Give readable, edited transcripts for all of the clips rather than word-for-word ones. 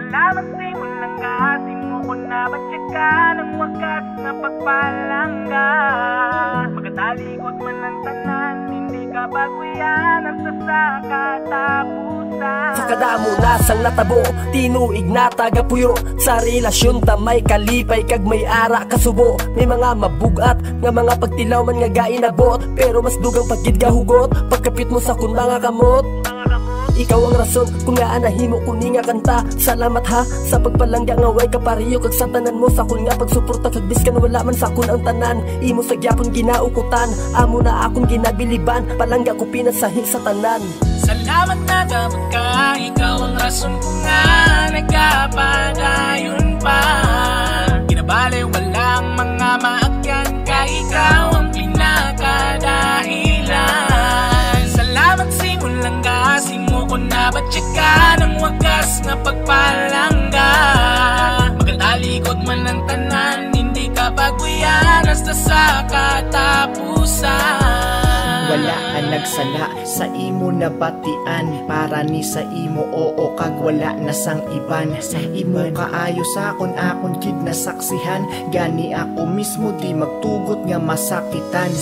Salamat simulang kasi mo ko na batsaka ng wakas na pagpalangga. Magkatalikod man ang tanan, hindi ka bago yan ang sasakatapusan. Sa kadamo nasang natabo, tinuig na tagapuyo. Sa relasyon ta may kalipay kag may ara kasubo. May mga mabugat nga mga pagtilaw man nga gainabot, pero mas dugang pagkid gahugot pagkapit mo sa kun mga kamot. Ikaw ang rason kung nga anahimo kuni nga kanta. Salamat ha sa pagpalangga nga way kapariyo kag sa tanan mo sa kun nga pagsuporta kag biskan wala man sa kun ang tanan. Imo sa gyapon ginaukutan, amo na akong ginabiliban, palangga ko pinasahil sa tanan. Salamat na dapat ka, ikaw ang rason ko nga nagkapadayon pa. Ginabali walang mga maakyan ka, ikaw ang pinakadahilan. Salamat simulang kasi mo ko na batsaka ng wakas na pagpalangga. Magkatalikod man ang tanan, hindi ka bago yan hasta sa katapusan. Wala ang nagsala sa imo na batian, para ni sa imo oo kag wala na sang iban. Imo kaayo sa akon kid nasaksihan, gani ako mismo di magtugot nga masakitan.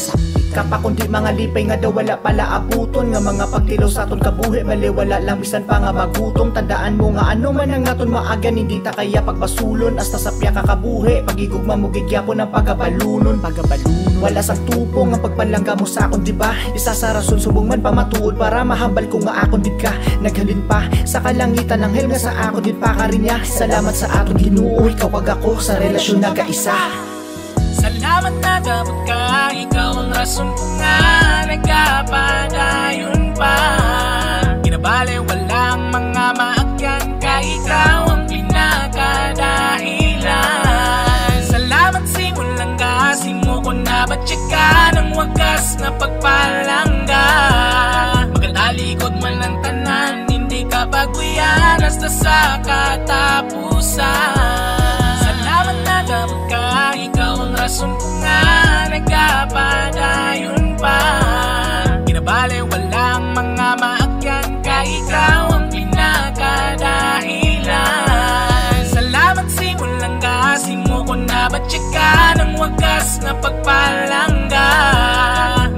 Kapakon di mga lipay nga daw wala pala abuton, nga mga pagtilaw sa aton kabuhi bali wala lang bisan pa nga magutom. Tandaan mo nga ano man ang aton maagan, hindi ta kaya pagbasulon hasta sa piya kakabuhi. Pagigugma mo gigyapon ang pagabalunon. Wala sang tupong ang pagpalangga mo sa akon, diba? Isa sa rason subong man pamatuod para mahambal ko nga akon din ka. Naghalin pa sa kalangitan ng hel nga sa akon din pa ka rin niya. Salamat sa aton Ginoo, ikaw kag ako sa relasyon nagaisa. Salamat na dapat ka, ikaw ang rason ko nga nagkapadayon pa. Ginabali walang mga maakyan ka, ikaw ang pinakadahilan. Salamat simulang kasi mo ko na batsaka ng wakas na pagpalangga. Magkatalikod man ang tanan, hindi ka bago yan hasta sa katapusan. Salamat na dapat ka, ikaw ang rason ko nga nagkapadayon pa. Ginabali walang mga maakyan ka, ikaw ang pinakadahilan. Salamat simulang kasi mo ko na batsaka ng wakas na pagpalangga.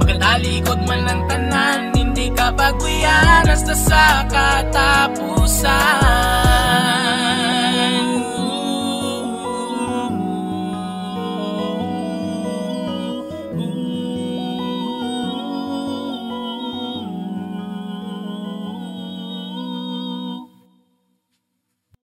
Magkatalikod man ang tanan, hindi ka bago yan hasta sa katapusan.